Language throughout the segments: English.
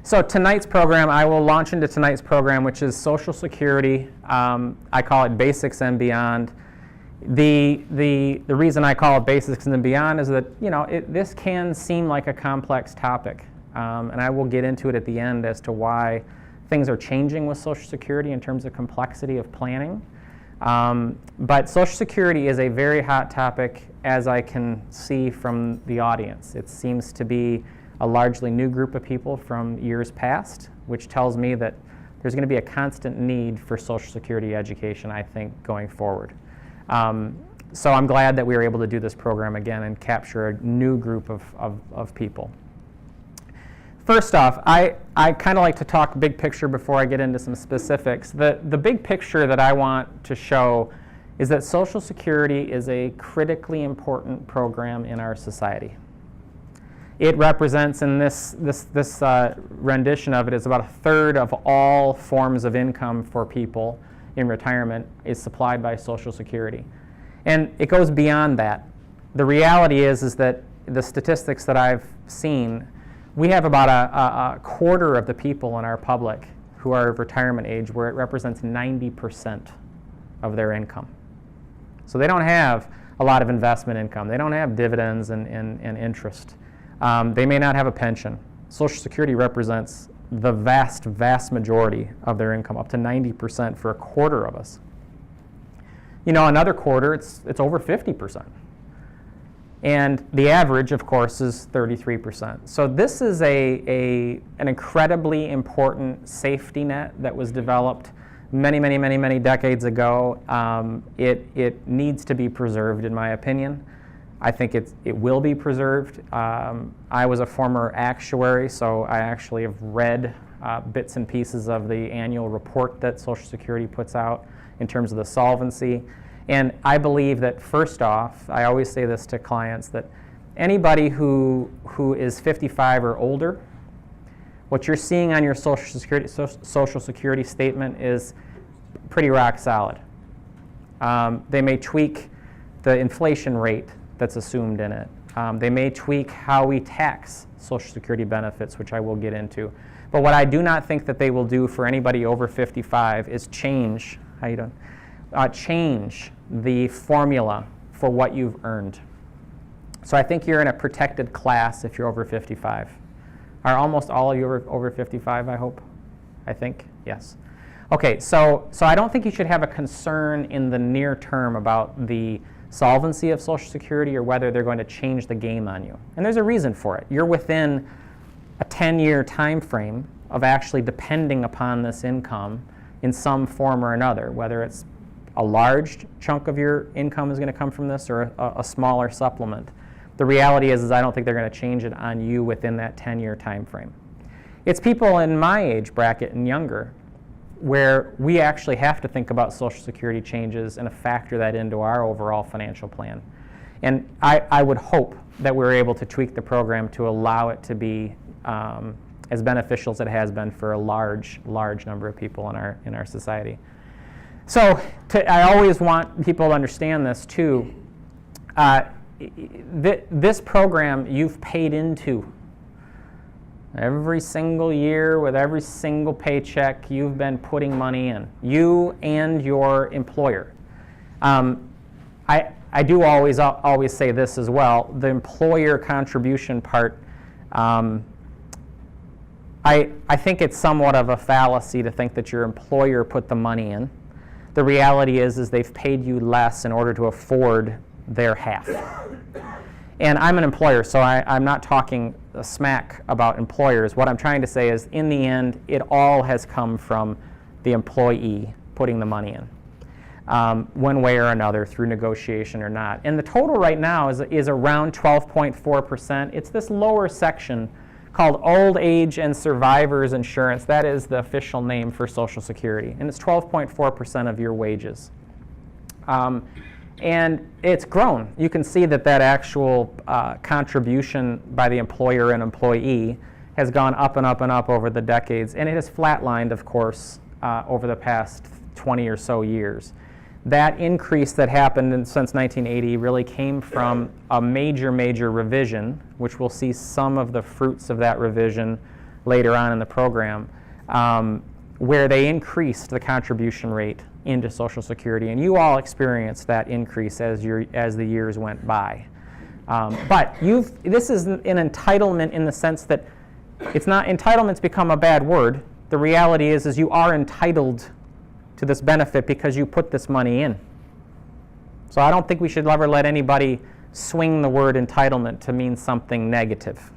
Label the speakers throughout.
Speaker 1: So tonight's program, I will launch into tonight's program, which is Social Security. I call it Basics and Beyond. The reason I call it Basics and Beyond is that, this can seem like a complex topic. And I will get into it at the end as to why things are changing with Social Security in terms of complexity of planning. But Social Security is a very hot topic, as I can see from the audience. It seems to be a largely new group of people from years past, which tells me that there's going to be a constant need for Social Security education, I think, going forward. So I'm glad that we were able to do this program again and capture a new group of people. First off, I kind of like to talk big picture before I get into some specifics. The big picture that I want to show is that Social Security is a critically important program in our society. It represents, in this rendition of it, is about a third of all forms of income for people in retirement is supplied by Social Security. And it goes beyond that. The reality is that the statistics that I've seen, we have about a quarter of the people in our public who are of retirement age where it represents 90% of their income. So they don't have a lot of investment income. They don't have dividends and interest. They may not have a pension. Social Security represents the vast majority of their income, up to 90% for a quarter of us. Another quarter, it's over 50%. And the average, of course, is 33%. So this is an incredibly important safety net that was developed many decades ago. It needs to be preserved, in my opinion. I think it will be preserved. I was a former actuary, so I actually have read bits and pieces of the annual report that Social Security puts out in terms of the solvency. And I believe that, first off, I always say this to clients, that anybody who is 55 or older, what you're seeing on your Social Security statement is pretty rock solid. They may tweak the inflation rate that's assumed in it. They may tweak how we tax Social Security benefits, which I will get into. But what I do not think that they will do for anybody over 55 is change the formula for what you've earned. So I think you're in a protected class if you're over 55. Are almost all of you over 55, I hope? I think, yes. Okay, so I don't think you should have a concern in the near term about the solvency of Social Security or whether they're going to change the game on you. And there's a reason for it. You're within a 10-year time frame of actually depending upon this income in some form or another, whether it's a large chunk of your income is going to come from this or a smaller supplement. The reality is I don't think they're going to change it on you within that 10-year time frame. It's people in my age bracket and younger where we actually have to think about Social Security changes and factor that into our overall financial plan. And I would hope that we're able to tweak the program to allow it to be as beneficial as it has been for a large number of people in our society. So I always want people to understand this too. This program you've paid into. Every single year with every single paycheck, you've been putting money in. You and your employer. I do always say this as well. The employer contribution part, I think it's somewhat of a fallacy to think that your employer put the money in. The reality is they've paid you less in order to afford their half. And I'm an employer, so I'm not talking smack about employers. What I'm trying to say is, in the end, it all has come from the employee putting the money in, one way or another, through negotiation or not. And the total right now is around 12.4%. It's this lower section called Old Age and Survivors Insurance. That is the official name for Social Security. And it's 12.4% of your wages. And it's grown. You can see that actual contribution by the employer and employee has gone up and up and up over the decades, and it has flatlined, of course, over the past 20 or so years. That increase that happened since 1980 really came from a major revision, which we'll see some of the fruits of that revision later on in the program, where they increased the contribution rate into Social Security, and you all experienced that increase as the years went by. But this is an entitlement in the sense that it's not, entitlement's become a bad word. The reality is you are entitled to this benefit because you put this money in. So I don't think we should ever let anybody swing the word entitlement to mean something negative.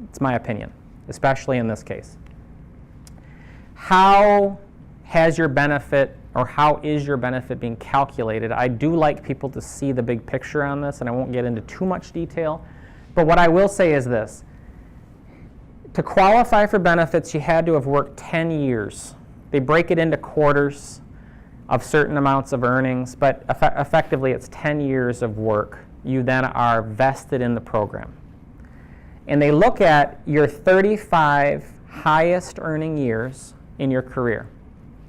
Speaker 1: It's my opinion, especially in this case. How has your benefit, or how is your benefit being calculated? I do like people to see the big picture on this, and I won't get into too much detail. But what I will say is this. To qualify for benefits, you had to have worked 10 years. They break it into quarters of certain amounts of earnings, but effectively it's 10 years of work. You then are vested in the program. And they look at your 35 highest earning years in your career.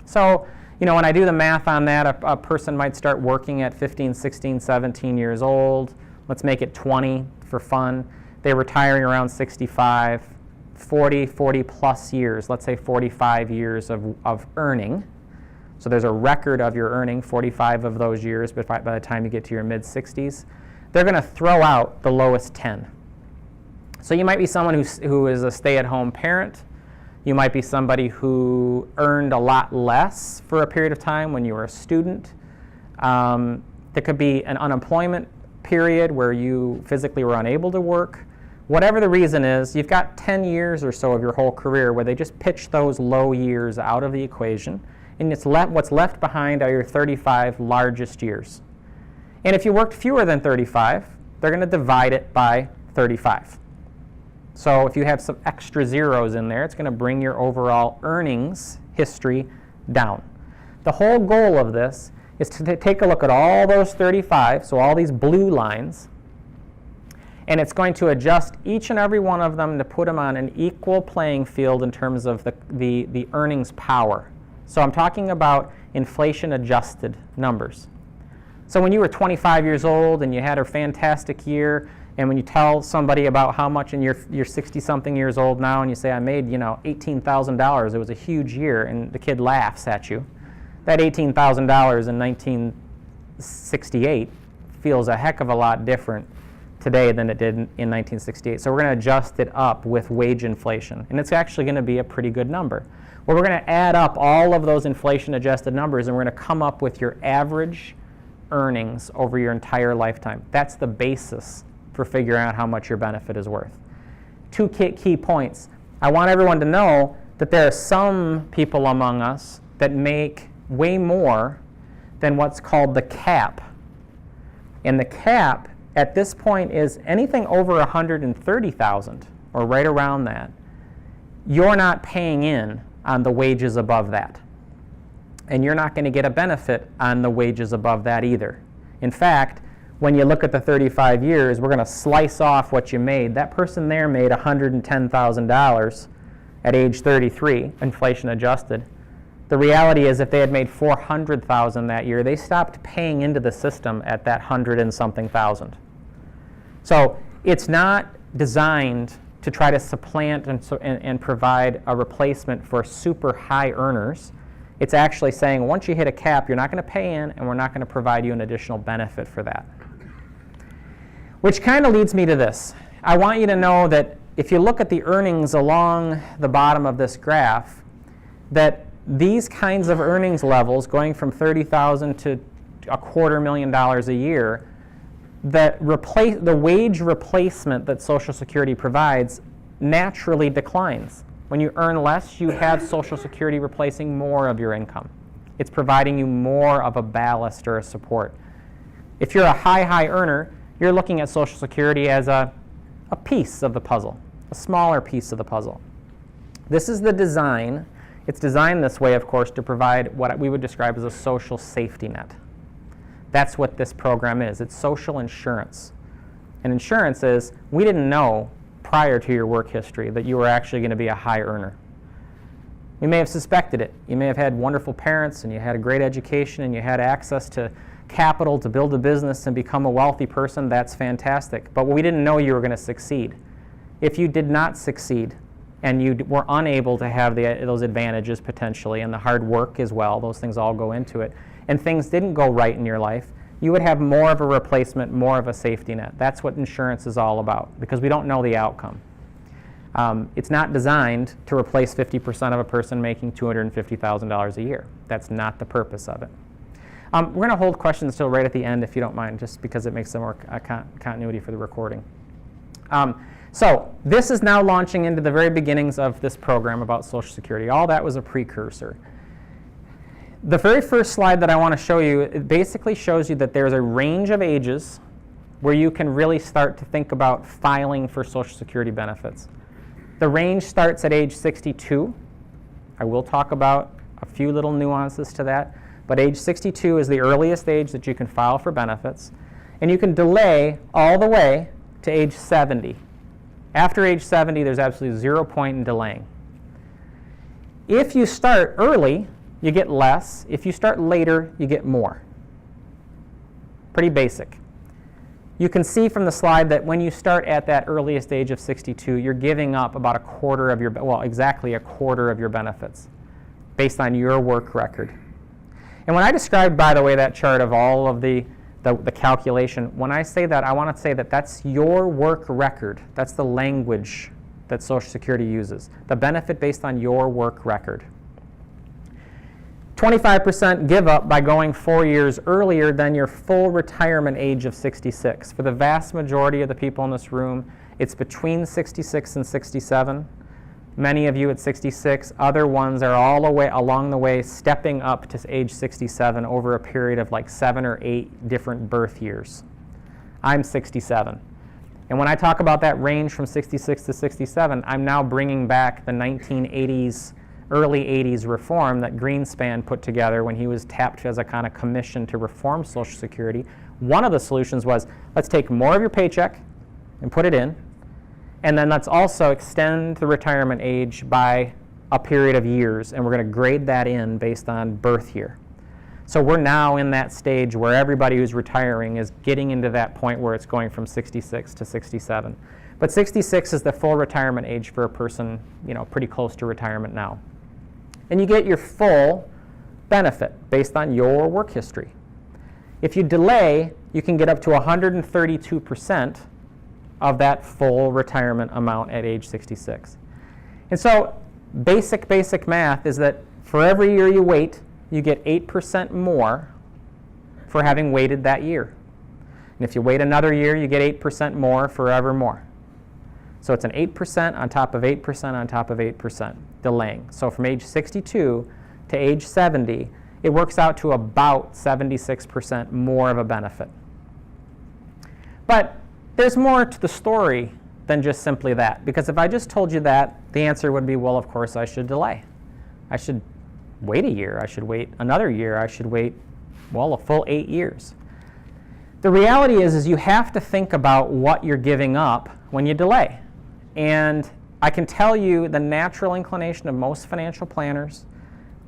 Speaker 1: So, when I do the math on that, a person might start working at 15, 16, 17 years old. Let's make it 20 for fun. They're retiring around 65, 40 plus years, let's say 45 years of earning. So there's a record of your earning, 45 of those years, but by the time you get to your mid-60s, they're going to throw out the lowest 10. So you might be someone who is a stay-at-home parent. You might be somebody who earned a lot less for a period of time when you were a student. There could be an unemployment period where you physically were unable to work. Whatever the reason is, you've got 10 years or so of your whole career where they just pitch those low years out of the equation, and what's left behind are your 35 largest years. And if you worked fewer than 35, they're going to divide it by 35. So if you have some extra zeros in there, it's going to bring your overall earnings history down. The whole goal of this is to take a look at all those 35, so all these blue lines, and it's going to adjust each and every one of them to put them on an equal playing field in terms of the earnings power. So I'm talking about inflation-adjusted numbers. So when you were 25 years old and you had a fantastic year, and when you tell somebody about how much, and you're 60-something years old now, and you say, I made $18,000, it was a huge year, and the kid laughs at you. That $18,000 in 1968 feels a heck of a lot different today than it did in 1968. So we're going to adjust it up with wage inflation, and it's actually going to be a pretty good number. Well, we're going to add up all of those inflation-adjusted numbers, and we're going to come up with your average earnings over your entire lifetime. That's the basis for figuring out how much your benefit is worth. Two key points. I want everyone to know that there are some people among us that make way more than what's called the cap. And the cap at this point is anything over $130,000 or right around that. You're not paying in on the wages above that. And you're not going to get a benefit on the wages above that either. In fact, when you look at the 35 years, we're going to slice off what you made. That person there made $110,000 at age 33, inflation adjusted. The reality is if they had made $400,000 that year, they stopped paying into the system at that 100 and something thousand. So it's not designed to try to supplant and provide a replacement for super high earners. It's actually saying once you hit a cap, you're not going to pay in, and we're not going to provide you an additional benefit for that. Which kind of leads me to this. I want you to know that if you look at the earnings along the bottom of this graph, that these kinds of earnings levels, going from $30,000 to $250,000 a year, the wage replacement that Social Security provides naturally declines. When you earn less, you have Social Security replacing more of your income. It's providing you more of a ballast or a support. If you're a high earner, you're looking at Social Security as a piece of the puzzle, a smaller piece of the puzzle. This is the design. It's designed this way, of course, to provide what we would describe as a social safety net. That's what this program is. It's social insurance. And insurance is, we didn't know prior to your work history that you were actually going to be a high earner. You may have suspected it. You may have had wonderful parents, and you had a great education, and you had access to capital to build a business and become a wealthy person. That's fantastic. But we didn't know you were going to succeed. If you did not succeed, and you were unable to have those advantages potentially, and the hard work as well, those things all go into it, and things didn't go right in your life, you would have more of a replacement, more of a safety net. That's what insurance is all about, because we don't know the outcome. It's not designed to replace 50% of a person making $250,000 a year. That's not the purpose of it. We're going to hold questions till right at the end, if you don't mind, just because it makes some more continuity for the recording. So this is now launching into the very beginnings of this program about Social Security. All that was a precursor. The very first slide that I want to show you, it basically shows you that there's a range of ages where you can really start to think about filing for Social Security benefits. The range starts at age 62. I will talk about a few little nuances to that, but age 62 is the earliest age that you can file for benefits, and you can delay all the way to age 70. After age 70, there's absolutely 0 point in delaying. If you start early, you get less. If you start later, you get more. Pretty basic. You can see from the slide that when you start at that earliest age of 62, you're giving up about a quarter of your, well, exactly a quarter of your benefits based on your work record. And when I described, by the way, that chart of all of the calculation, when I say that, I want to say that that's your work record. That's the language that Social Security uses. The benefit based on your work record. 25% give up by going 4 years earlier than your full retirement age of 66. For the vast majority of the people in this room, it's between 66 and 67. Many of you at 66, other ones are all the way along the way stepping up to age 67 over a period of like 7 or 8 different birth years. I'm 67. And when I talk about that range from 66 to 67, I'm now bringing back the 1980s, early 80s reform that Greenspan put together when he was tapped as a kind of commission to reform Social Security. One of the solutions was, let's take more of your paycheck and put it in, and then let's also extend the retirement age by a period of years, and we're going to grade that in based on birth year. So we're now in that stage where everybody who's retiring is getting into that point where it's going from 66 to 67. But 66 is the full retirement age for a person, you know, pretty close to retirement now. And you get your full benefit based on your work history. If you delay, you can get up to 132% of that full retirement amount at age 66. And so basic math is that for every year you wait, you get 8% more for having waited that year. And if you wait another year, you get 8% more forevermore. So it's an 8% on top of 8% on top of 8% delaying. So from age 62 to age 70, it works out to about 76% more of a benefit. But there's more to the story than just simply that, because if I just told you that, the answer would be, well, of course I should delay. I should wait a year. I should wait another year. I should wait, well, a full 8 years. The reality is you have to think about what you're giving up when you delay. And I can tell you the natural inclination of most financial planners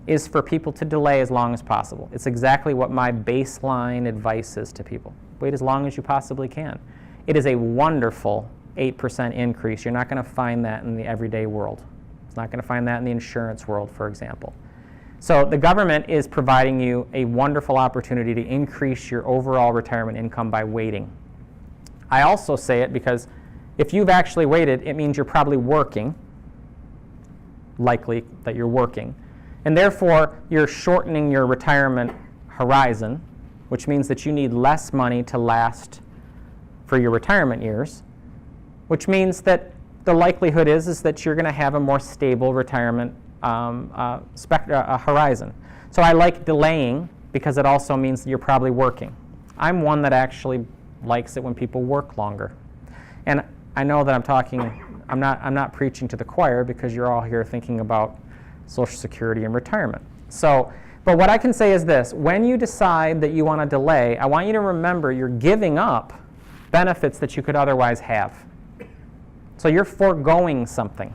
Speaker 1: is for people to delay as long as possible. It's exactly what my baseline advice is to people. Wait as long as you possibly can. It is a wonderful 8% increase. You're not going to find that in the everyday world. It's not going to find that in the insurance world, for example. So the government is providing you a wonderful opportunity to increase your overall retirement income by waiting. I also say it because if you've actually waited, it means you're probably working, likely that you're working, and therefore you're shortening your retirement horizon, which means that you need less money to last for your retirement years, which means that the likelihood is that you're going to have a more stable retirement horizon. So I like delaying because it also means that you're probably working. I'm one that actually likes it when people work longer. And I know that I'm not preaching to the choir because you're all here thinking about Social Security and retirement. So, but what I can say is this: when you decide that you want to delay, I want you to remember you're giving up benefits that you could otherwise have. So you're foregoing something.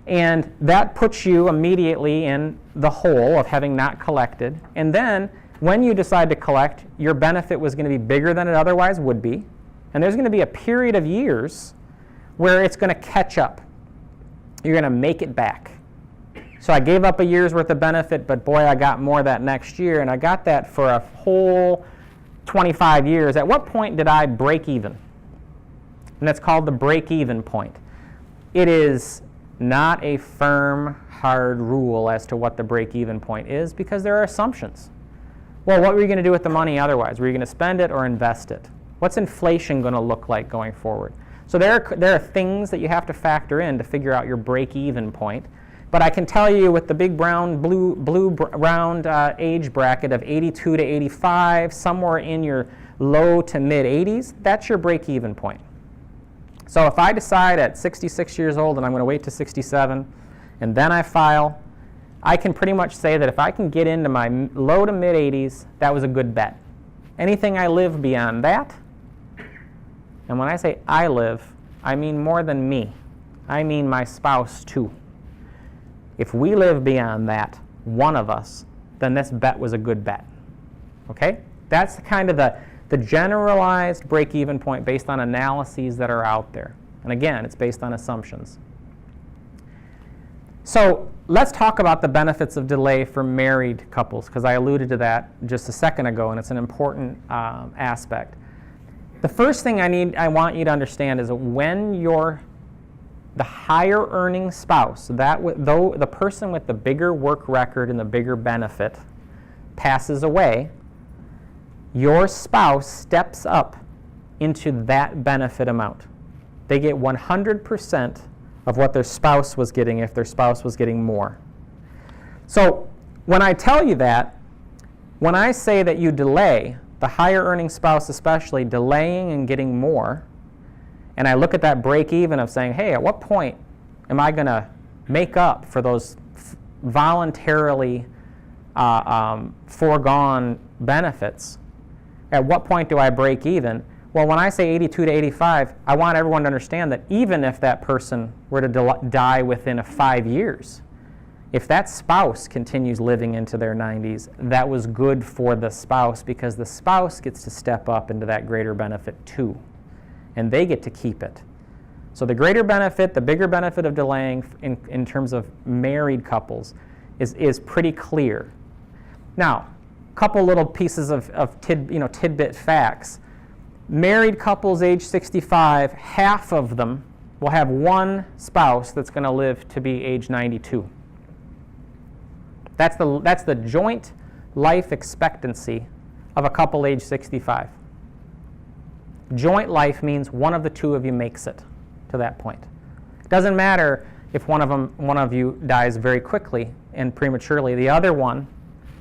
Speaker 1: And that puts you immediately in the hole of having not collected. And then when you decide to collect, your benefit was going to be bigger than it otherwise would be. And there's going to be a period of years where it's going to catch up. you're going to make it back. So I gave up a year's worth of benefit, but boy, I got more that next year, and I got that for a whole 25 years. At what point did I break even? And that's called the break-even point. It is not a firm, hard rule as to what the break-even point is because there are assumptions. Well, what were you going to do with the money otherwise? Were you going to spend it or invest it? What's inflation going to look like going forward? So there are things that you have to factor in to figure out your break-even point. But I can tell you with the big blue round age bracket of 82 to 85, somewhere in your low to mid 80s, that's your break-even point. So if I decide at 66 years old and I'm going to wait to 67 and then I file, I can pretty much say that if I can get into my low to mid 80s, that was a good bet. Anything I live beyond that, and when I say I live, I mean more than me. I mean my spouse too. If we live beyond that, one of us, then this bet was a good bet. Okay? That's kind of the generalized break-even point based on analyses that are out there. And again, it's based on assumptions. So let's talk about the benefits of delay for married couples, because I alluded to that just a second ago, and it's an important aspect. The first thing I want you to understand is that when the higher earning spouse, though the person with the bigger work record and the bigger benefit passes away, your spouse steps up into that benefit amount. They get 100% of what their spouse was getting if their spouse was getting more. So when I tell you that, when I say that you delay, the higher earning spouse especially, delaying and getting more, and I look at that break even of saying, hey, at what point am I going to make up for those voluntarily foregone benefits? At what point do I break even? Well, when I say 82 to 85, I want everyone to understand that even if that person were to die within 5 years, if that spouse continues living into their 90s, that was good for the spouse because the spouse gets to step up into that greater benefit too, and they get to keep it. So the greater benefit, the bigger benefit of delaying in terms of married couples is pretty clear. Now, a couple little pieces of tidbit facts. Married couples age 65, half of them will have one spouse that's going to live to be age 92. That's the joint life expectancy of a couple age 65. Joint life means one of the two of you makes it to that point. It doesn't matter if one of you dies very quickly and prematurely. The other one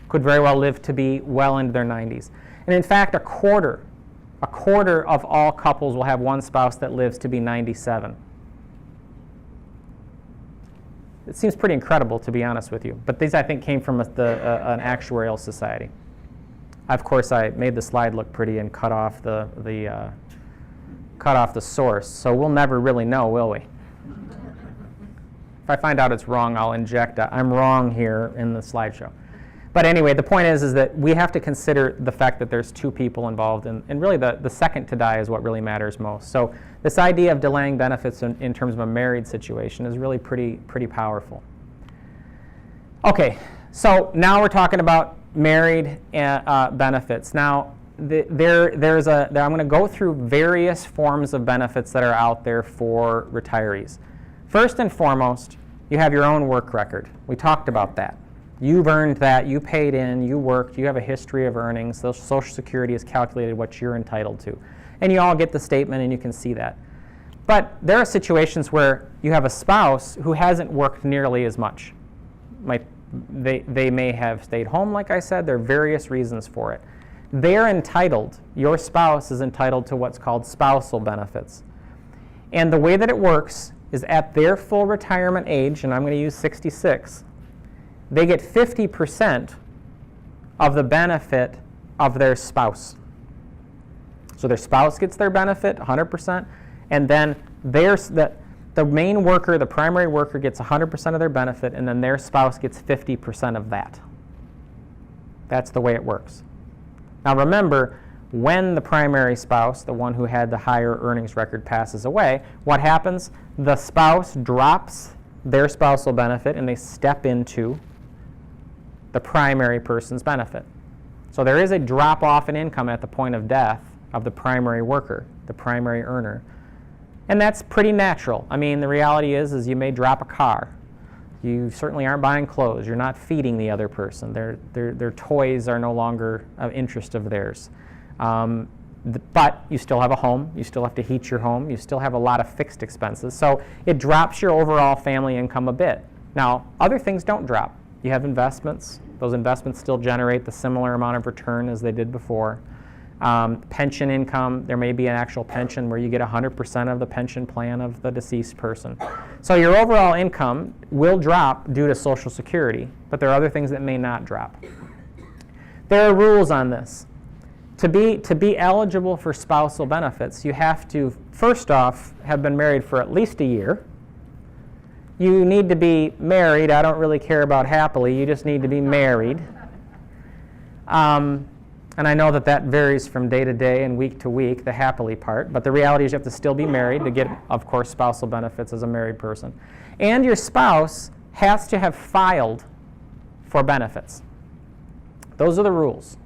Speaker 1: could very well live to be well into their 90s. And in fact, a quarter of all couples will have one spouse that lives to be 97. It seems pretty incredible, to be honest with you. But these, I think, came from an actuarial society. Of course, I made the slide look pretty and cut off the source, so we'll never really know, will we? If I find out it's wrong, I'll inject I'm wrong here in the slideshow. But anyway, the point is that we have to consider the fact that there's two people involved, and really the second to die is what really matters most. So this idea of delaying benefits in terms of a married situation is really pretty powerful. Okay, so now we're talking about married benefits. Now, I'm going to go through various forms of benefits that are out there for retirees. First and foremost, you have your own work record. We talked about that. You've earned that, you paid in, you worked, you have a history of earnings. Social Security has calculated what you're entitled to. And you all get the statement and you can see that. But there are situations where you have a spouse who hasn't worked nearly as much. They may have stayed home, like I said. There are various reasons for it. They're entitled, your spouse is entitled to what's called spousal benefits. And the way that it works is at their full retirement age, and I'm going to use 66, they get 50% of the benefit of their spouse. So their spouse gets their benefit, 100%, and then the main worker, the primary worker, gets 100% of their benefit, and then their spouse gets 50% of that. That's the way it works. Now remember, when the primary spouse, the one who had the higher earnings record, passes away, what happens? The spouse drops their spousal benefit and they step into the primary person's benefit. So there is a drop-off in income at the point of death of the primary worker, the primary earner. And that's pretty natural. I mean, the reality is you may drop a car. You certainly aren't buying clothes. You're not feeding the other person. Their toys are no longer of interest of theirs. But you still have a home. You still have to heat your home. You still have a lot of fixed expenses. So it drops your overall family income a bit. Now, other things don't drop. You have investments. Those investments still generate the similar amount of return as they did before. Pension income, there may be an actual pension where you get 100% of the pension plan of the deceased person. So your overall income will drop due to Social Security, but there are other things that may not drop. There are rules on this. To be eligible for spousal benefits, you have to, first off, have been married for at least a year. You need to be married. I don't really care about happily. You just need to be married. And I know that varies from day to day and week to week, the happily part. But the reality is you have to still be married to get, of course, spousal benefits as a married person. And your spouse has to have filed for benefits. Those are the rules.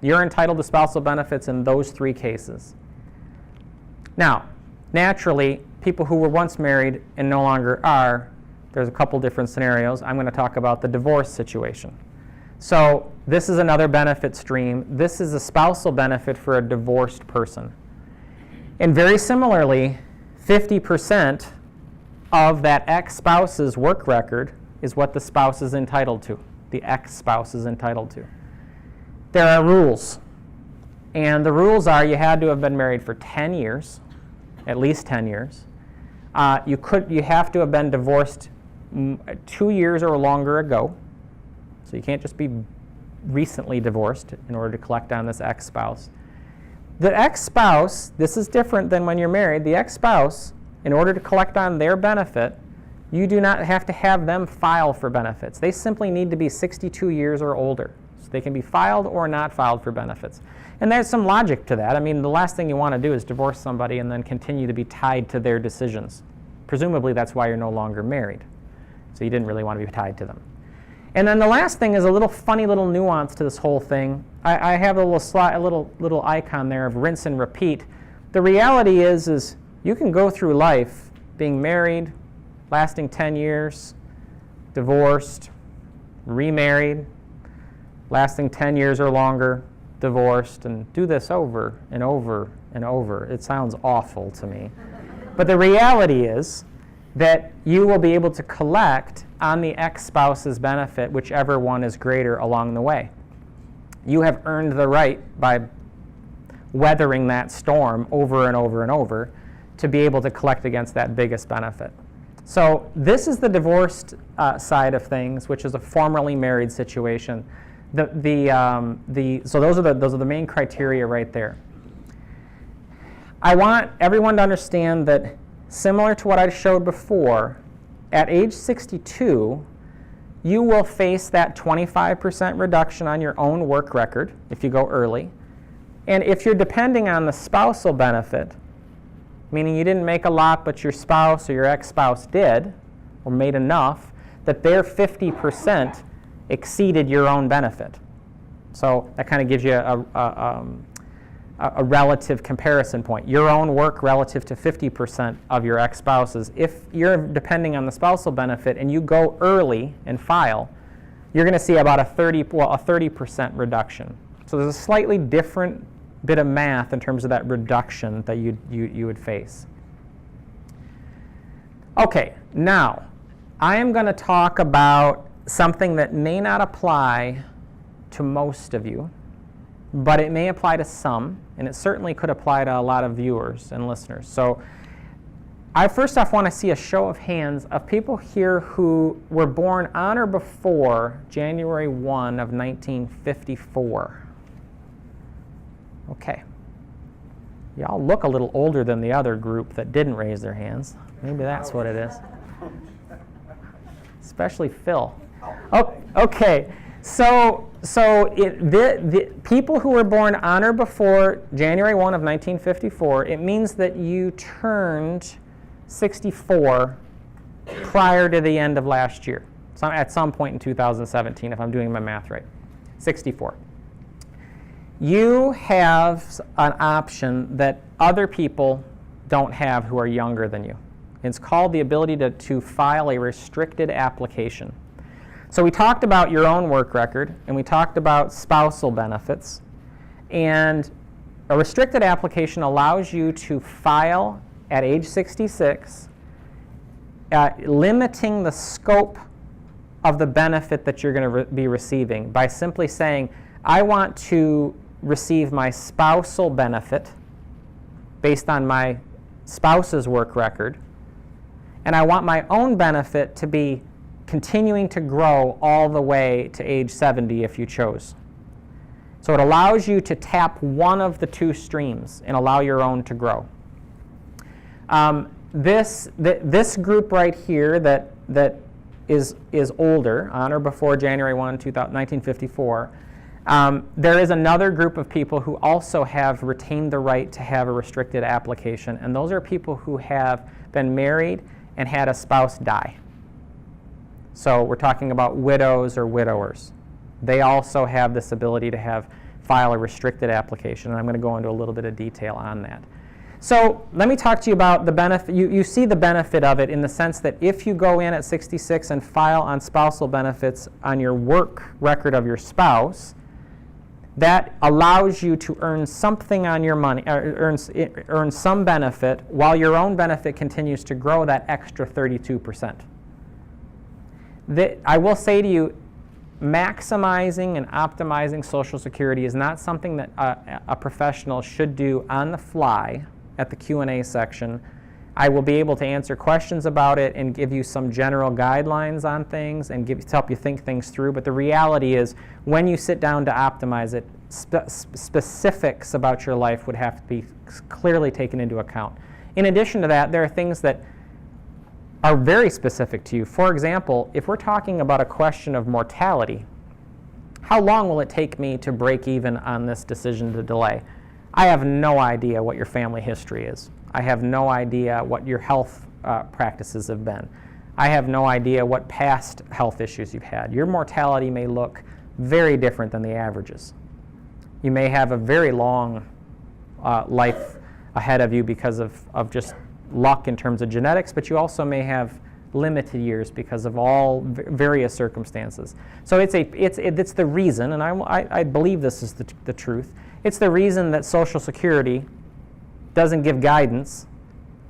Speaker 1: You're entitled to spousal benefits in those 3 cases. Now, naturally, people who were once married and no longer are, there's a couple different scenarios. I'm going to talk about the divorce situation. So this is another benefit stream. This is a spousal benefit for a divorced person. And very similarly, 50% of that ex-spouse's work record is what the spouse is entitled to, the ex-spouse is entitled to. There are rules. And the rules are you had to have been married for 10 years, at least 10 years. You have to have been divorced 2 years or longer ago. So you can't just be recently divorced in order to collect on this ex-spouse. The ex-spouse, this is different than when you're married. The ex-spouse, in order to collect on their benefit, you do not have to have them file for benefits. They simply need to be 62 years or older. So they can be filed or not filed for benefits. And there's some logic to that. I mean, the last thing you want to do is divorce somebody and then continue to be tied to their decisions. Presumably that's why you're no longer married. So you didn't really want to be tied to them. And then the last thing is a little funny little nuance to this whole thing. I have a little icon there of rinse and repeat. The reality is you can go through life being married, lasting 10 years, divorced, remarried, lasting 10 years or longer, divorced, and do this over and over and over. It sounds awful to me. But the reality is that you will be able to collect on the ex-spouse's benefit, whichever one is greater along the way. You have earned the right by weathering that storm over and over and over to be able to collect against that biggest benefit. So this is the divorced side of things, which is a formerly married situation. So those are the main criteria right there. I want everyone to understand that similar to what I showed before, at age 62, you will face that 25% reduction on your own work record if you go early. And if you're depending on the spousal benefit, meaning you didn't make a lot but your spouse or your ex-spouse did, or made enough, that their 50% exceeded your own benefit. So that kind of gives you a relative comparison point. Your own work relative to 50% of your ex-spouse's. If you're depending on the spousal benefit and you go early and file, you're going to see about a 30% reduction. So there's a slightly different bit of math in terms of that reduction that you would face. Okay, now I am going to talk about something that may not apply to most of you, but it may apply to some, and it certainly could apply to a lot of viewers and listeners. So I first off want to see a show of hands of people here who were born on or before January 1 of 1954. Okay. Y'all look a little older than the other group that didn't raise their hands. Maybe that's what it is. Especially Phil. Oh, okay. So the people who were born on or before January 1 of 1954, it means that you turned 64 prior to the end of last year. So at some point in 2017, if I'm doing my math right. 64. You have an option that other people don't have who are younger than you. It's called the ability to file a restricted application. So we talked about your own work record, and we talked about spousal benefits. And a restricted application allows you to file at age 66, limiting the scope of the benefit that you're going to be receiving by simply saying, I want to receive my spousal benefit based on my spouse's work record, and I want my own benefit to be continuing to grow all the way to age 70 if you chose. So it allows you to tap one of the two streams and allow your own to grow. This group right here that is older, on or before January 1, 1954, there is another group of people who also have retained the right to have a restricted application, and those are people who have been married and had a spouse die. So we're talking about widows or widowers. They also have this ability to file a restricted application, and I'm going to go into a little bit of detail on that. So let me talk to you about the benefit. You see the benefit of it in the sense that if you go in at 66 and file on spousal benefits on your work record of your spouse, that allows you to earn something on your money, earn some benefit while your own benefit continues to grow that extra 32%. I will say to you, maximizing and optimizing Social Security is not something that a professional should do on the fly at the Q&A section. I will be able to answer questions about it and give you some general guidelines on things and help you think things through. But the reality is, when you sit down to optimize it, specifics about your life would have to be clearly taken into account. In addition to that, there are things that are very specific to you. For example, if we're talking about a question of mortality, how long will it take me to break even on this decision to delay? I have no idea what your family history is. I have no idea what your health practices have been. I have no idea what past health issues you've had. Your mortality may look very different than the averages. You may have a very long life ahead of you because of just luck in terms of genetics, but you also may have limited years because of all various circumstances. So it's the reason, and I believe this is the truth, it's the reason that Social Security doesn't give guidance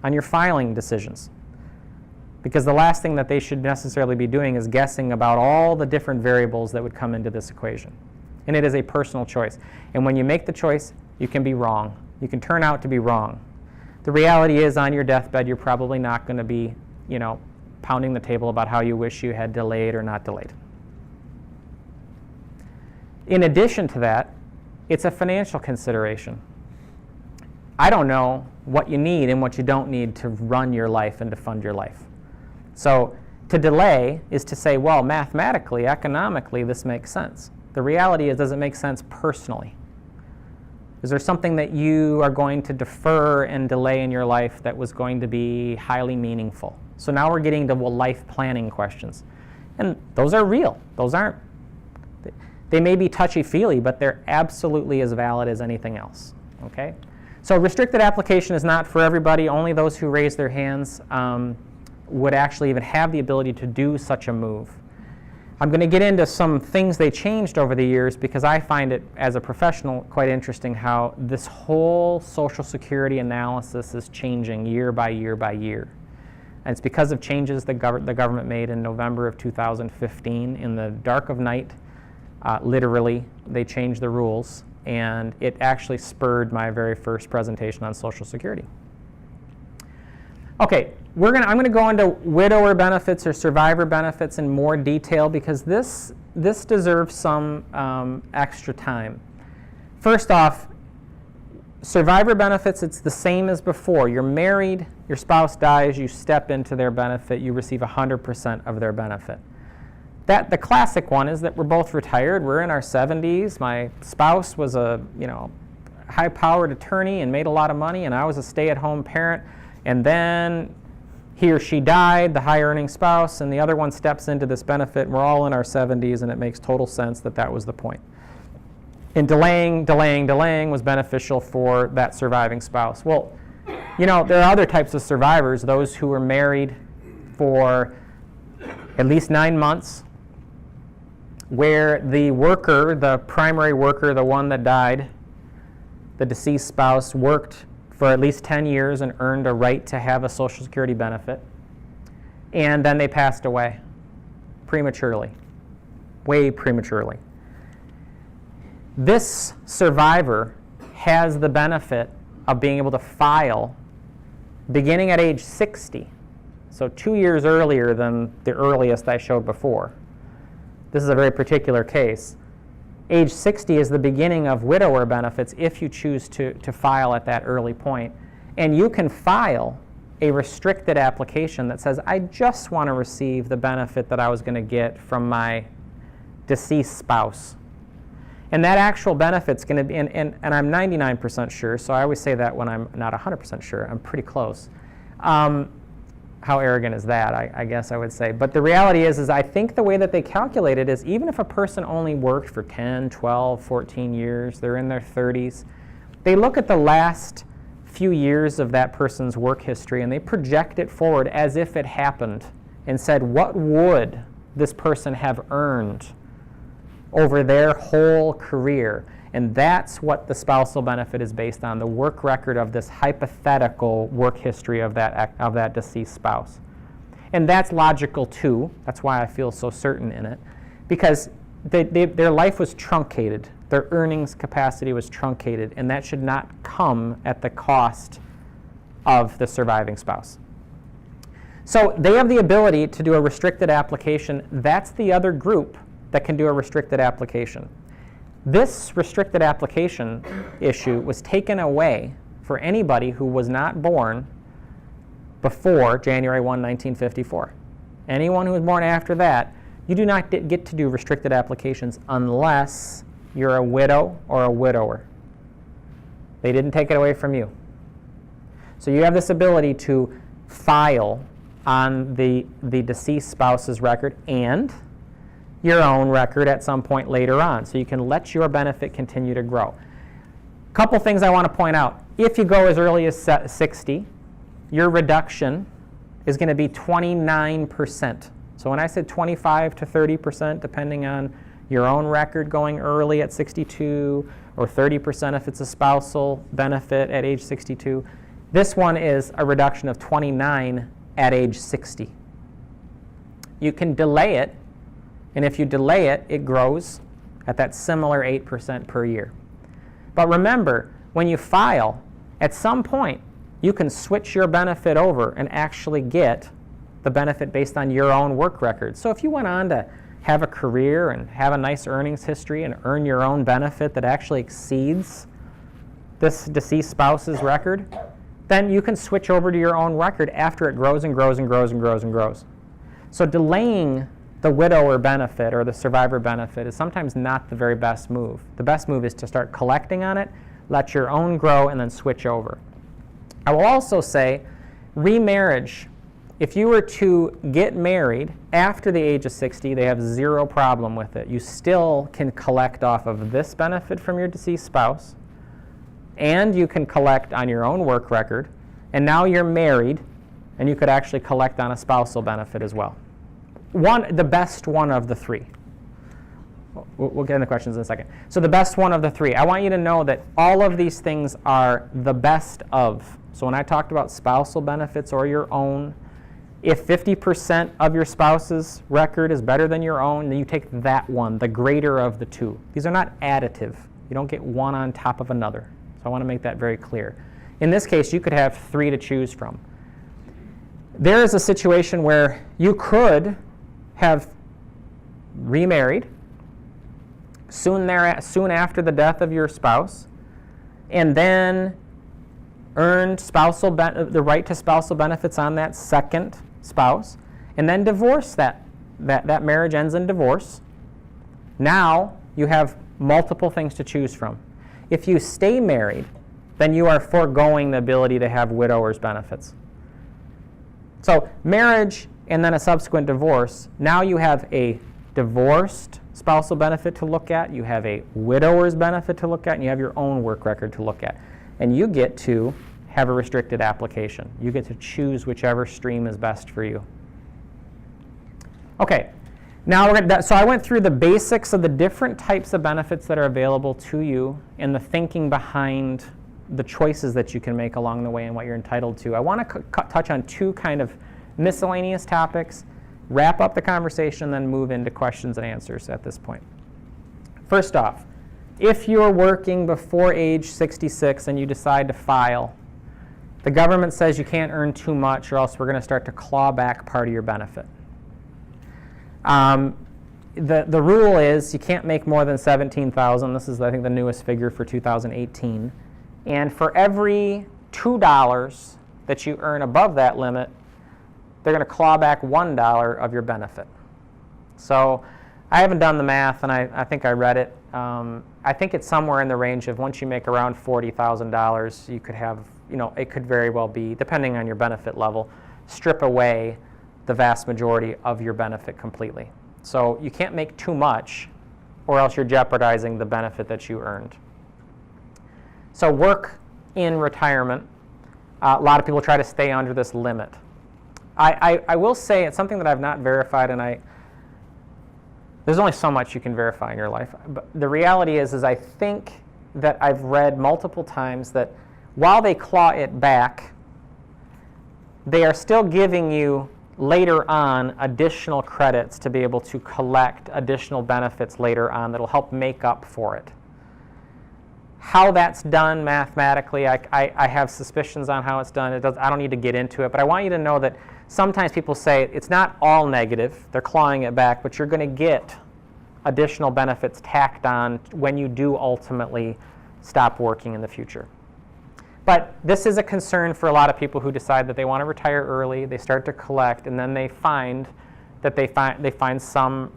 Speaker 1: on your filing decisions. Because the last thing that they should necessarily be doing is guessing about all the different variables that would come into this equation. And it is a personal choice. And when you make the choice, you can be wrong. You can turn out to be wrong. The reality is, on your deathbed, you're probably not going to be, pounding the table about how you wish you had delayed or not delayed. In addition to that, it's a financial consideration. I don't know what you need and what you don't need to run your life and to fund your life. So to delay is to say, well, mathematically, economically, this makes sense. The reality is, does it make sense personally? Is there something that you are going to defer and delay in your life that was going to be highly meaningful? So now we're getting to life planning questions. And those are real. They may be touchy-feely, but they're absolutely as valid as anything else. Okay? So restricted application is not for everybody. Only those who raise their hands would actually even have the ability to do such a move. I'm going to get into some things they changed over the years because I find it, as a professional, quite interesting how this whole Social Security analysis is changing year by year by year. And it's because of changes the government made in November of 2015. In the dark of night, literally, they changed the rules, and it actually spurred my very first presentation on Social Security. Okay, I'm going to go into widower benefits or survivor benefits in more detail because this deserves some extra time. First off, survivor benefits, it's the same as before. You're married, your spouse dies, you step into their benefit, you receive 100% of their benefit. The classic one is that we're both retired, we're in our 70s, my spouse was a high-powered attorney and made a lot of money, and I was a stay-at-home parent, and then he or she died, the high-earning spouse, and the other one steps into this benefit, and we're all in our 70s, and it makes total sense that that was the point. And delaying was beneficial for that surviving spouse. Well, you know, there are other types of survivors, those who were married for at least 9 months, where the worker, the primary worker, the one that died, the deceased spouse, worked for at least 10 years and earned a right to have a Social Security benefit. And then they passed away prematurely, way prematurely. This survivor has the benefit of being able to file beginning at age 60, so 2 years earlier than the earliest I showed before. This is a very particular case. Age 60 is the beginning of widower benefits if you choose to file at that early point. And you can file a restricted application that says, I just want to receive the benefit that I was going to get from my deceased spouse. And that actual benefit's going to be, and I'm 99% sure, so I always say that when I'm not 100% sure. I'm pretty close. How arrogant is that, I guess I would say. But the reality is I think the way that they calculate it is even if a person only worked for 10, 12, 14 years, they're in their 30s, they look at the last few years of that person's work history and they project it forward as if it happened and said, what would this person have earned over their whole career? And that's what the spousal benefit is based on, the work record of this hypothetical work history of that deceased spouse. And that's logical too. That's why I feel so certain in it. Because their life was truncated. Their earnings capacity was truncated. And that should not come at the cost of the surviving spouse. So they have the ability to do a restricted application. That's the other group that can do a restricted application. This restricted application issue was taken away for anybody who was not born before January 1, 1954. Anyone who was born after that, you do not get to do restricted applications unless you're a widow or a widower. They didn't take it away from you. So you have this ability to file on the deceased spouse's record and your own record at some point later on, so you can let your benefit continue to grow. A couple things I want to point out. If you go as early as 60, your reduction is going to be 29%. So when I said 25 to 30%, depending on your own record going early at 62, or 30% if it's a spousal benefit at age 62, this one is a reduction of 29 at age 60. You can delay it, and if you delay it, it grows at that similar 8% per year. But remember, when you file, at some point, you can switch your benefit over and actually get the benefit based on your own work record. So if you went on to have a career and have a nice earnings history and earn your own benefit that actually exceeds this deceased spouse's record, then you can switch over to your own record after it grows and grows and grows and grows and grows. So delaying the widower benefit or the survivor benefit is sometimes not the very best move. The best move is to start collecting on it, let your own grow, and then switch over. I will also say remarriage. If you were to get married after the age of 60, they have zero problem with it. You still can collect off of this benefit from your deceased spouse, and you can collect on your own work record, and now you're married, and you could actually collect on a spousal benefit as well. The best one of the three. We'll get into questions in a second. So the best one of the three. I want you to know that all of these things are the best of. So when I talked about spousal benefits or your own, if 50% of your spouse's record is better than your own, then you take that one, the greater of the two. These are not additive. You don't get one on top of another. So I want to make that very clear. In this case, you could have three to choose from. There is a situation where you could have remarried soon after the death of your spouse, and then earned the right to spousal benefits on that second spouse, and then divorce that marriage ends in divorce. Now you have multiple things to choose from. If you stay married, then you are foregoing the ability to have widower's benefits. So marriage and then a subsequent divorce, now you have a divorced spousal benefit to look at, you have a widower's benefit to look at, and you have your own work record to look at. And you get to have a restricted application. You get to choose whichever stream is best for you. Okay, now so I went through the basics of the different types of benefits that are available to you and the thinking behind the choices that you can make along the way and what you're entitled to. I want to touch on two kind of miscellaneous topics, wrap up the conversation, then move into questions and answers at this point. First off, if you're working before age 66 and you decide to file, the government says you can't earn too much or else we're going to start to claw back part of your benefit. The rule is you can't make more than $17,000. This is, I think, the newest figure for 2018. And for every $2 that you earn above that limit, they're going to claw back $1 of your benefit. So I haven't done the math, and I think I read it. I think it's somewhere in the range of once you make around $40,000, you could have, it could very well be, depending on your benefit level, strip away the vast majority of your benefit completely. So you can't make too much, or else you're jeopardizing the benefit that you earned. So work in retirement, a lot of people try to stay under this limit. I will say it's something that I've not verified, and there's only so much you can verify in your life. But the reality is I think that I've read multiple times that while they claw it back, they are still giving you later on additional credits to be able to collect additional benefits later on that'll help make up for it. How that's done mathematically, I have suspicions on how it's done. I don't need to get into it, but I want you to know that sometimes people say it's not all negative, they're clawing it back, but you're going to get additional benefits tacked on when you do ultimately stop working in the future. But this is a concern for a lot of people who decide that they want to retire early, they start to collect, and then they find that they find some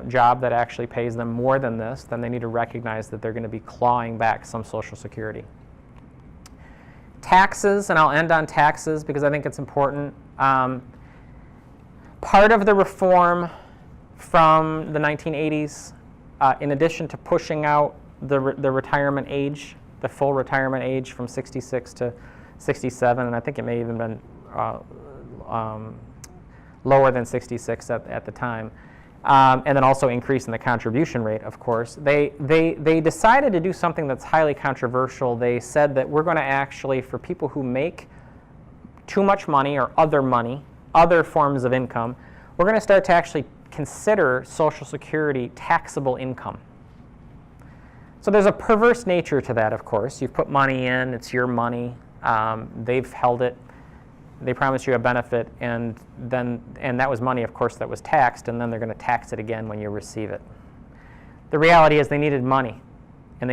Speaker 1: job that actually pays them more than this. Then they need to recognize that they're going to be clawing back some Social Security. Taxes, and I'll end on taxes because I think it's important. Part of the reform from the 1980s, in addition to pushing out the retirement age, the full retirement age from 66 to 67, and I think it may even been lower than 66 at the time, and then also increasing the contribution rate, of course. They decided to do something that's highly controversial. They said that we're going to actually, for people who make too much money or other forms of income, we're going to start to actually consider Social Security taxable income. So there's a perverse nature to that, of course. You've put money in, it's your money, they've held it, they promise you a benefit, and that was money, of course, that was taxed, and then they're going to tax it again when you receive it. The reality is they needed money, and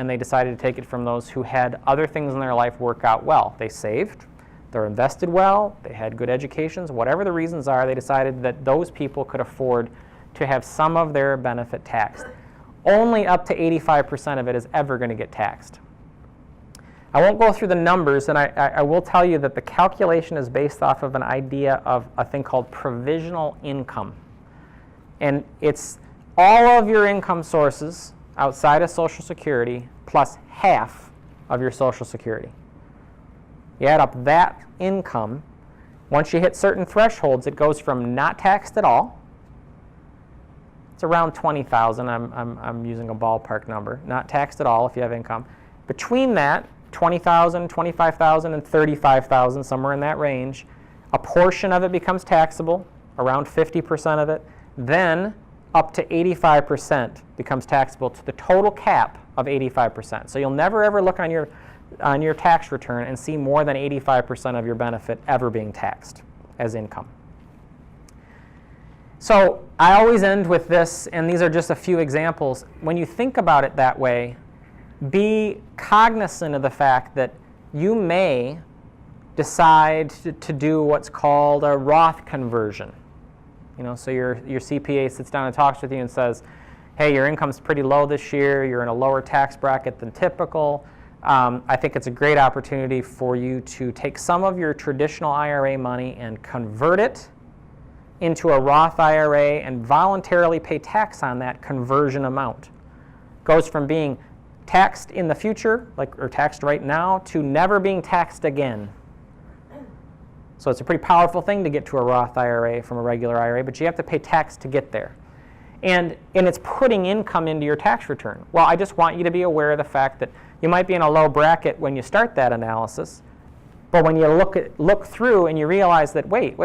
Speaker 1: they decided to take it from those who had other things in their life work out well. They saved, they're invested well, they had good educations, whatever the reasons are, they decided that those people could afford to have some of their benefit taxed. Only up to 85% of it is ever going to get taxed. I won't go through the numbers, and I will tell you that the calculation is based off of an idea of a thing called provisional income. And it's all of your income sources outside of Social Security plus half of your Social Security. You add up that income. Once you hit certain thresholds, it goes from not taxed at all. It's around $20,000. I'm using a ballpark number. Not taxed at all if you have income. Between that, $20,000, $25,000, and $35,000, somewhere in that range, a portion of it becomes taxable, around 50% of it. Then up to 85% becomes taxable to the total cap of 85%. So you'll never ever look on your tax return and see more than 85% of your benefit ever being taxed as income. So I always end with this, and these are just a few examples. When you think about it that way, be cognizant of the fact that you may decide to do what's called a Roth conversion. So your CPA sits down and talks with you and says, hey, your income's pretty low this year, you're in a lower tax bracket than typical, I think it's a great opportunity for you to take some of your traditional IRA money and convert it into a Roth IRA and voluntarily pay tax on that conversion amount. Goes from being taxed in the future, or taxed right now, to never being taxed again. So it's a pretty powerful thing to get to a Roth IRA from a regular IRA, but you have to pay tax to get there. And it's putting income into your tax return. Well, I just want you to be aware of the fact that you might be in a low bracket when you start that analysis, but when you look through and you realize that, wait,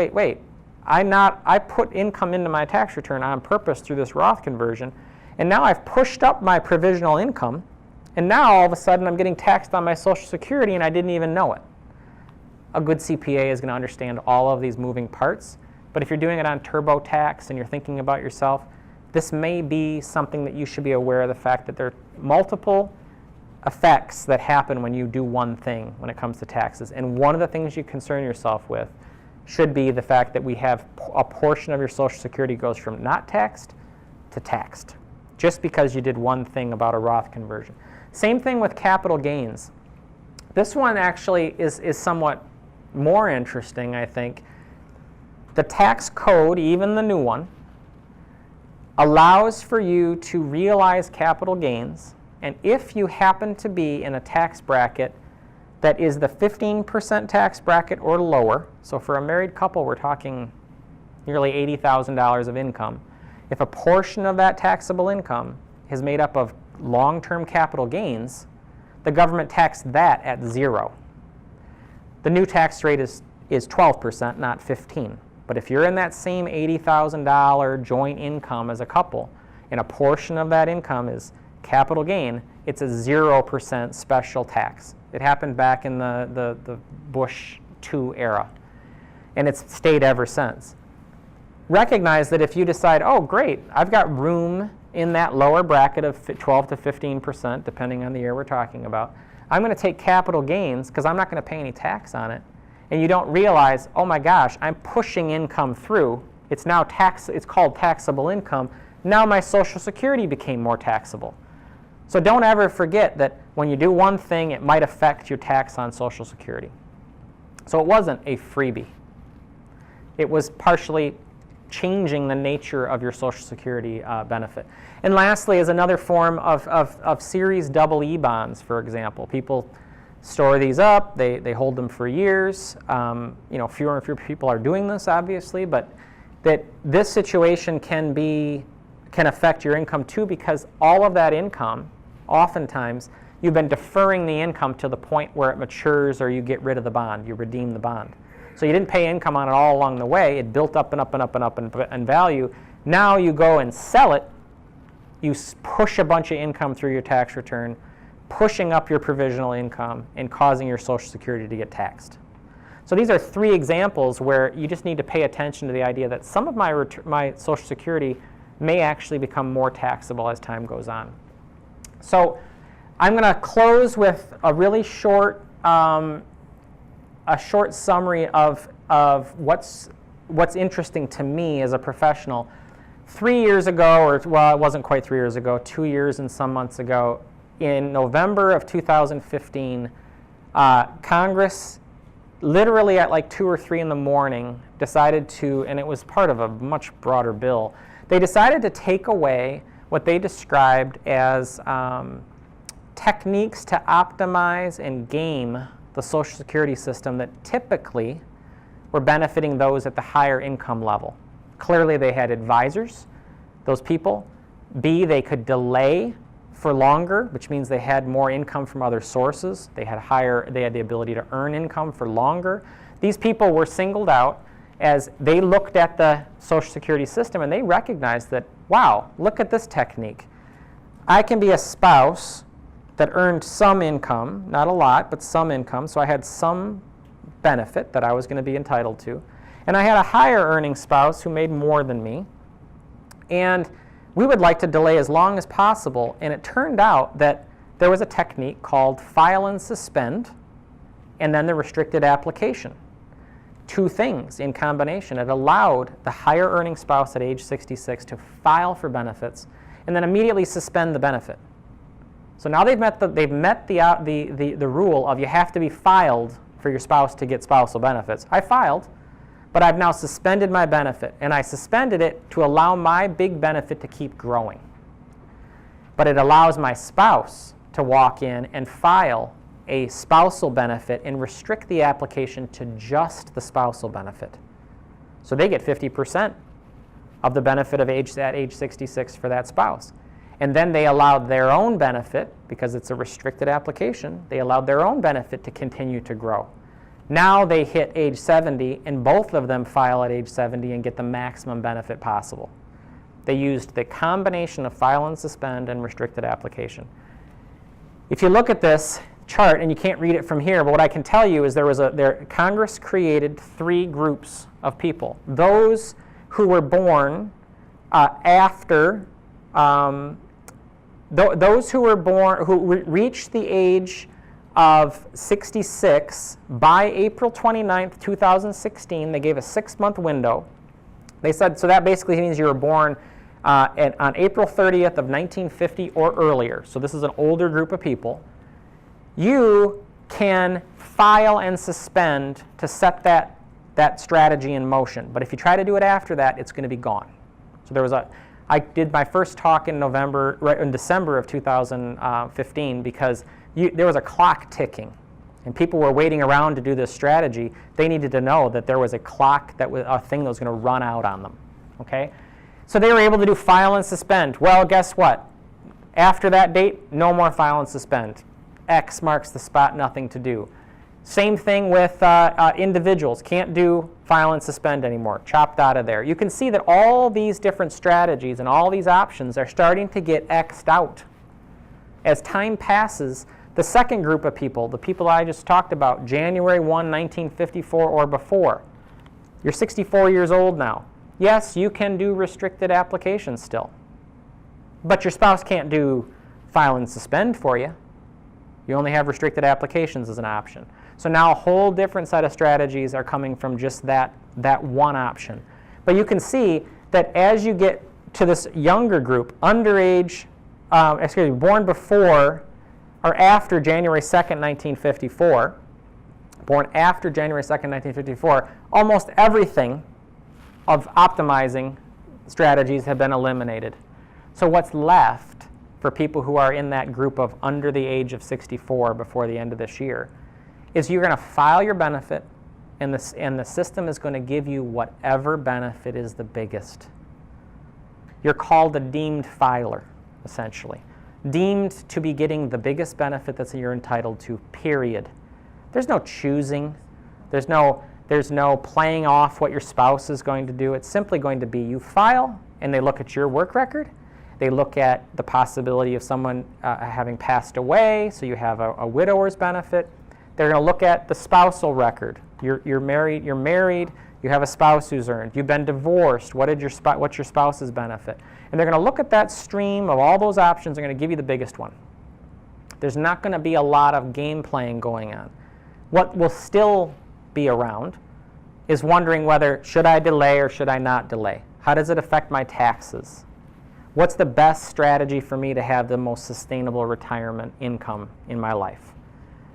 Speaker 1: I put income into my tax return on purpose through this Roth conversion, and now I've pushed up my provisional income, and now all of a sudden I'm getting taxed on my Social Security and I didn't even know it. A good CPA is going to understand all of these moving parts, but if you're doing it on TurboTax and you're thinking about yourself, this may be something that you should be aware of the fact that there are multiple effects that happen when you do one thing when it comes to taxes. And one of the things you concern yourself with should be the fact that we have a portion of your Social Security goes from not taxed to taxed, just because you did one thing about a Roth conversion. Same thing with capital gains. This one actually is somewhat more interesting, I think. The tax code, even the new one, allows for you to realize capital gains, and if you happen to be in a tax bracket that is the 15% tax bracket or lower, so for a married couple we're talking nearly $80,000 of income, if a portion of that taxable income is made up of long-term capital gains, the government taxed that at 0. The new tax rate is 12%, not 15%. But if you're in that same $80,000 joint income as a couple, and a portion of that income is capital gain, it's a 0% special tax. It happened back in the Bush II era, and it's stayed ever since. Recognize that if you decide, oh great, I've got room in that lower bracket of 12 to 15%, depending on the year we're talking about, I'm going to take capital gains because I'm not going to pay any tax on it. And you don't realize, oh my gosh, I'm pushing income through. It's now it's called taxable income. Now my Social Security became more taxable. So don't ever forget that when you do one thing, it might affect your tax on Social Security. So it wasn't a freebie. It was partially changing the nature of your Social Security benefit. And lastly is another form of Series EE bonds, for example. People store these up, they hold them for years. Fewer and fewer people are doing this, obviously, but that this situation can affect your income too, because all of that income, oftentimes, you've been deferring the income to the point where it matures or you get rid of the bond, you redeem the bond. So you didn't pay income on it all along the way. It built up and up and up and up in value. Now you go and sell it. You push a bunch of income through your tax return, pushing up your provisional income and causing your Social Security to get taxed. So these are 3 examples where you just need to pay attention to the idea that some of my Social Security may actually become more taxable as time goes on. So I'm going to close with a really short summary of what's interesting to me as a professional. 3 years ago, it wasn't quite 3 years ago, 2 years and some months ago, in November of 2015, Congress, literally at like 2 or 3 in the morning, decided to, and it was part of a much broader bill, they decided to take away what they described as techniques to optimize and game the Social Security system that typically were benefiting those at the higher income level. Clearly they had advisors, those people. B, they could delay for longer, which means they had more income from other sources. They had the ability to earn income for longer. These people were singled out as they looked at the Social Security system and they recognized that, wow, look at this technique. I can be a spouse that earned some income, not a lot, but some income, so I had some benefit that I was going to be entitled to. And I had a higher earning spouse who made more than me. And we would like to delay as long as possible. And it turned out that there was a technique called file and suspend, and then the restricted application. 2 things in combination. It allowed the higher earning spouse at age 66 to file for benefits and then immediately suspend the benefit. So now they've met the rule of you have to be filed for your spouse to get spousal benefits. I filed, but I've now suspended my benefit, and I suspended it to allow my big benefit to keep growing. But it allows my spouse to walk in and file a spousal benefit and restrict the application to just the spousal benefit. So they get 50% of the benefit of at age 66 for that spouse. And then they allowed their own benefit, because it's a restricted application, they allowed their own benefit to continue to grow. Now they hit age 70, and both of them file at age 70 and get the maximum benefit possible. They used the combination of file and suspend and restricted application. If you look at this chart, and you can't read it from here, but what I can tell you is Congress created 3 groups of people. Those who were born after, those who were born, who reached the age of 66 by April 29th, 2016. They gave a 6-month window. They said, so that basically means you were born on April 30th of 1950 or earlier. So this is an older group of people. You can file and suspend to set that strategy in motion. But if you try to do it after that, it's going to be gone. So I did my first talk in December of 2015 because there was a clock ticking, and people were waiting around to do this strategy. They needed to know that there was a clock, a thing that was going to run out on them. Okay, so they were able to do file and suspend. Well, guess what? After that date, no more file and suspend. X marks the spot, nothing to do. Same thing with individuals. Can't do file and suspend anymore. Chopped out of there. You can see that all these different strategies and all these options are starting to get X'd out. As time passes, the second group of people, the people I just talked about, January 1, 1954 or before, you're 64 years old now. Yes, you can do restricted applications still, but your spouse can't do file and suspend for you. You only have restricted applications as an option. So now a whole different set of strategies are coming from just that one option. But you can see that as you get to this younger group, born before or after January 2nd, 1954, born after January 2nd, 1954, almost everything of optimizing strategies have been eliminated. So what's left for people who are in that group of under the age of 64 before the end of this year is you're going to file your benefit, and the system is going to give you whatever benefit is the biggest. You're called a deemed filer, essentially. Deemed to be getting the biggest benefit that you're entitled to, period. There's no choosing. There's no playing off what your spouse is going to do. It's simply going to be you file, and they look at your work record. They look at the possibility of someone having passed away, so you have a widower's benefit. They're going to look at the spousal record. You're married. You have a spouse who's earned. You've been divorced. What's your spouse's benefit? And they're going to look at that stream of all those options. They're going to give you the biggest one. There's not going to be a lot of game playing going on. What will still be around is wondering whether should I delay or should I not delay? How does it affect my taxes? What's the best strategy for me to have the most sustainable retirement income in my life?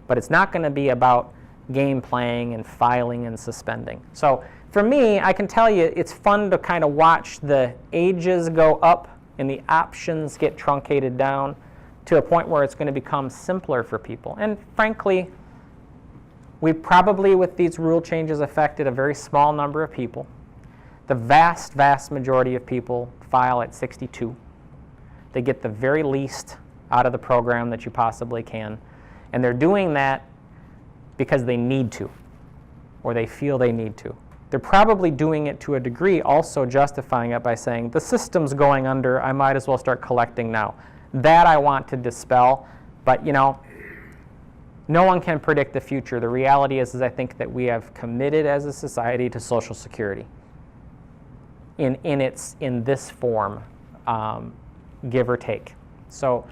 Speaker 1: But it's not going to be about game playing and filing and suspending. So for me, I can tell you it's fun to kind of watch the ages go up and the options get truncated down to a point where it's going to become simpler for people. And frankly, we probably, with these rule changes, affected a very small number of people. The vast, vast majority of people file at 62. They get the very least out of the program that you possibly can. And they're doing that because they need to, or they feel they need to. They're probably doing it to a degree, also justifying it by saying, the system's going under, I might as well start collecting now. That I want to dispel, but no one can predict the future. The reality is I think that we have committed as a society to Social Security in this form, give or take. So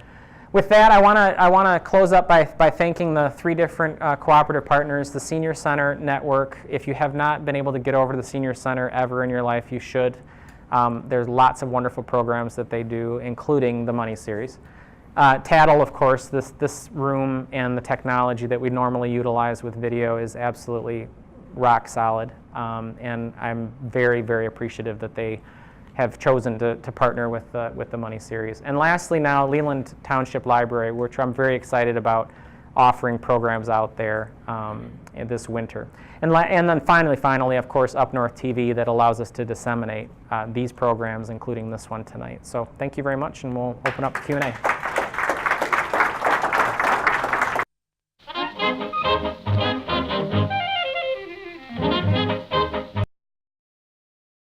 Speaker 1: with that, I want to close up by thanking the 3 different cooperative partners, the Senior Center Network. If you have not been able to get over to the Senior Center ever in your life, you should. There's lots of wonderful programs that they do, including the Money Series. Tattle, of course, this room and the technology that we normally utilize with video is absolutely rock solid, and I'm very, very appreciative that they have chosen to partner with the Money Series. And lastly now, Leland Township Library, which I'm very excited about offering programs out there this winter. And then finally, of course, Up North TV that allows us to disseminate these programs, including this one tonight. So thank you very much, and we'll open up the Q&A.